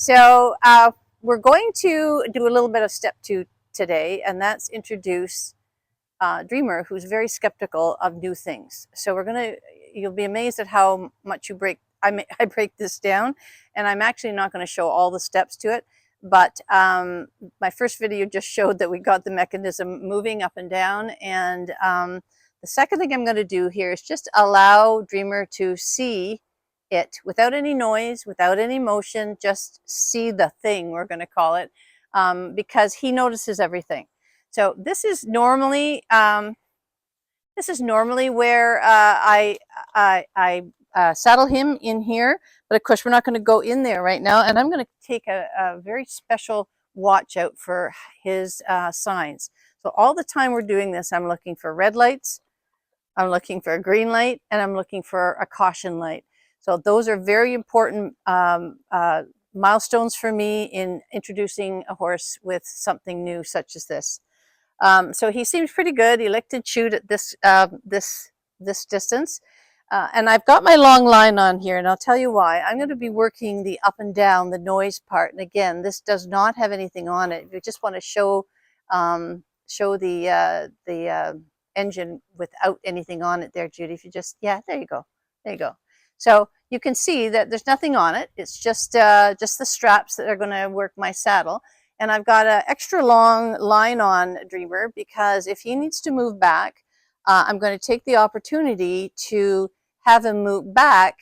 So we're going to do a little bit of step 2 today, and that's introduce Dreamer, who's very skeptical of new things. So you'll be amazed at how much I break this down, and I'm actually not going to show all the steps to it. But my first video just showed that we got the mechanism moving up and down, and the second thing I'm going to do here is just allow Dreamer to see it without any noise, without any motion, just see the thing, we're going to call it, because he notices everything. So this is normally where I saddle him in here, but of course we're not going to go in there right now, and I'm going to take a very special watch out for his signs. So all the time we're doing this, I'm looking for red lights, I'm looking for a green light, and I'm looking for a caution light. So those are very important milestones for me in introducing a horse with something new such as this. So he seems pretty good. He licked and chewed at this distance. And I've got my long line on here, and I'll tell you why. I'm going to be working the up and down, the noise part. And again, this does not have anything on it. We just want to show the engine without anything on it there, Judy. If you just, yeah, there you go. There you go. So you can see that there's nothing on it. It's just the straps that are going to work my saddle. And I've got an extra long line on Dreamer because if he needs to move back, I'm going to take the opportunity to have him move back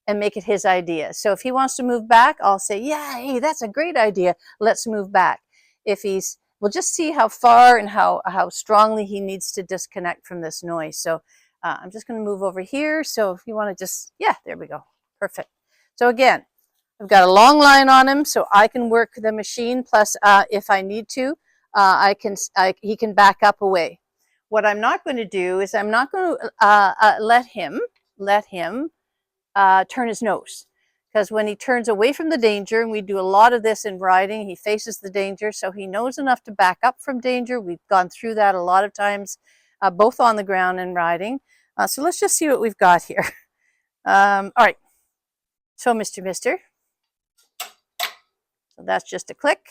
and make it his idea. So if he wants to move back, I'll say, yeah, hey, that's a great idea. Let's move back. We'll just see how far and how strongly he needs to disconnect from this noise. So I'm just going to move over here. So if you want to just, yeah, there we go. Perfect. So again, I've got a long line on him so I can work the machine. Plus, if I need to, he can back up away. What I'm not going to do is I'm not going to let him turn his nose. Because when he turns away from the danger, and we do a lot of this in riding, he faces the danger, so he knows enough to back up from danger. We've gone through that a lot of times, both on the ground and riding. So let's just see what we've got here. All right. So, Mr. So that's just a click.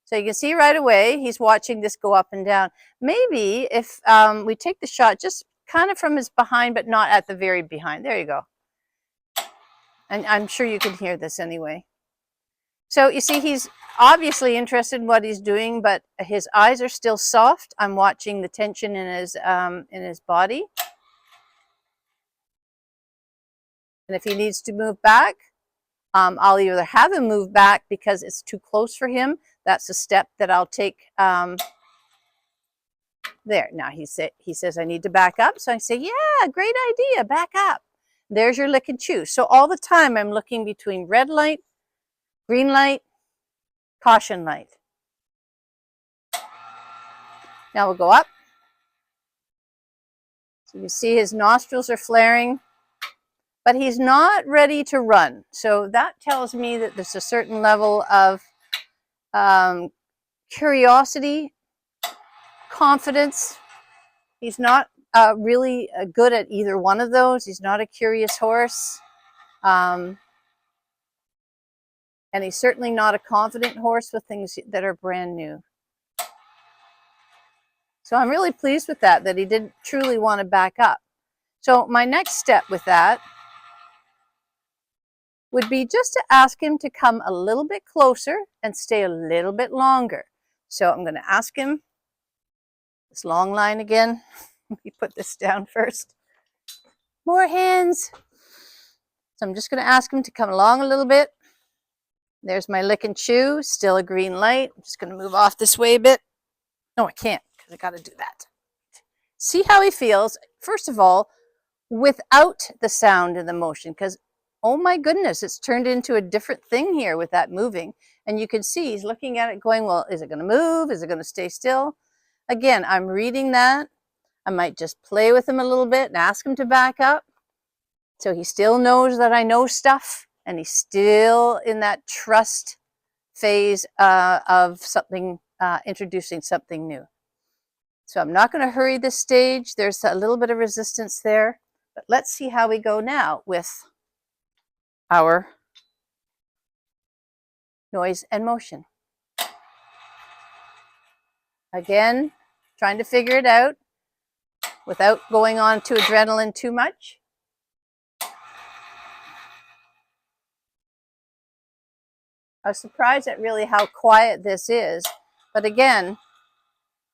So you can see right away, he's watching this go up and down. Maybe if we take the shot just kind of from his behind, but not at the very behind. There you go. And I'm sure you can hear this anyway. So you see, he's obviously interested in what he's doing, but his eyes are still soft. I'm watching the tension in his body. And if he needs to move back, I'll either have him move back because it's too close for him. That's a step that I'll take. There, now he says I need to back up. So I say, yeah, great idea, back up. There's your lick and chew. So all the time I'm looking between red light, green light, caution light. Now we'll go up. So you see his nostrils are flaring, but he's not ready to run. So that tells me that there's a certain level of curiosity, confidence. He's not really good at either one of those. He's not a curious horse. And he's certainly not a confident horse with things that are brand new. So I'm really pleased with that he didn't truly want to back up. So my next step with that would be just to ask him to come a little bit closer and stay a little bit longer. So I'm going to ask him, this long line again. Let me put this down first. More hands. So I'm just going to ask him to come along a little bit. There's my lick and chew, still a green light. I'm just going to move off this way a bit. No, I can't because I got to do that. See how he feels, first of all, without the sound and the motion, because oh my goodness, it's turned into a different thing here with that moving. And you can see he's looking at it going, well, is it going to move? Is it going to stay still? Again, I'm reading that. I might just play with him a little bit and ask him to back up. So he still knows that I know stuff, and he's still in that trust phase of something, introducing something new. So I'm not going to hurry this stage. There's a little bit of resistance there. But let's see how we go now with our noise, and motion. Again, trying to figure it out without going on to adrenaline too much. I was surprised at really how quiet this is, but again,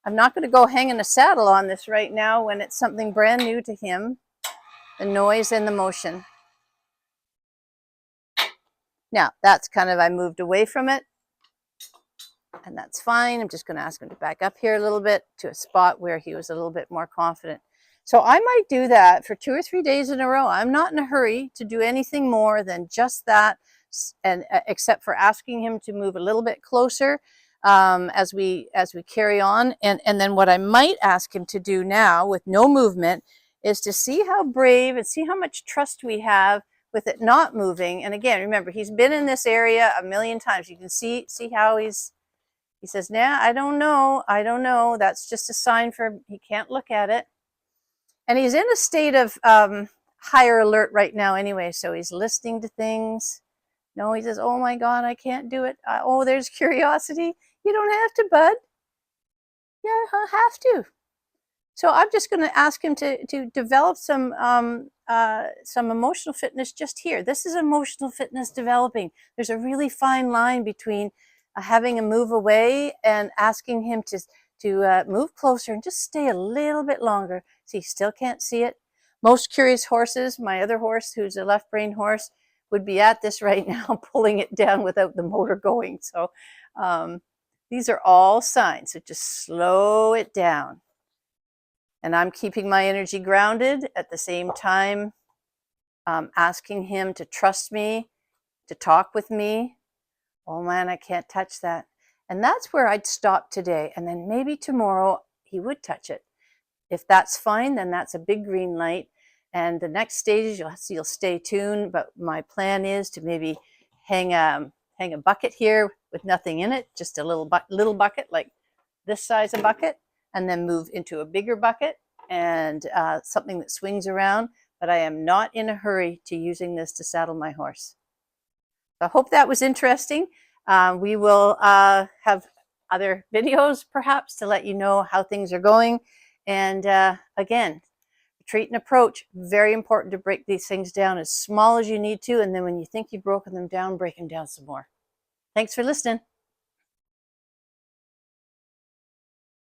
I'm not going to go hanging a saddle on this right now when it's something brand new to him, the noise and the motion. Now, that's kind of, I moved away from it, and that's fine. I'm just going to ask him to back up here a little bit to a spot where he was a little bit more confident. So I might do that for 2 or 3 days in a row. I'm not in a hurry to do anything more than just that, and except for asking him to move a little bit closer as we carry on. And then what I might ask him to do now with no movement is to see how brave and see how much trust we have with it not moving. And again, remember, he's been in this area a million times. You can see how he says, nah, I don't know. That's just a sign for he can't look at it. And he's in a state of higher alert right now anyway, so he's listening to things. No, he says, oh my God, I can't do it. Oh, there's curiosity. You don't have to, bud. Yeah, I have to. So I'm just going to ask him to develop some emotional fitness just here. This is emotional fitness developing. There's a really fine line between having him move away and asking him to move closer and just stay a little bit longer. See, he still can't see it. Most curious horses, my other horse, who's a left brain horse, would be at this right now, pulling it down without the motor going. So these are all signs. So just slow it down. And I'm keeping my energy grounded at the same time, asking him to trust me, to talk with me. Oh man, I can't touch that. And that's where I'd stop today. And then maybe tomorrow he would touch it. If that's fine, then that's a big green light. And the next stage, you'll stay tuned. But my plan is to maybe hang a bucket here with nothing in it, just a little bucket like this size of bucket, and then move into a bigger bucket and something that swings around. But I am not in a hurry to using this to saddle my horse. So I hope that was interesting. We will have other videos perhaps to let you know how things are going. And again, retreat and approach, very important to break these things down as small as you need to. And then when you think you've broken them down, break them down some more. Thanks for listening.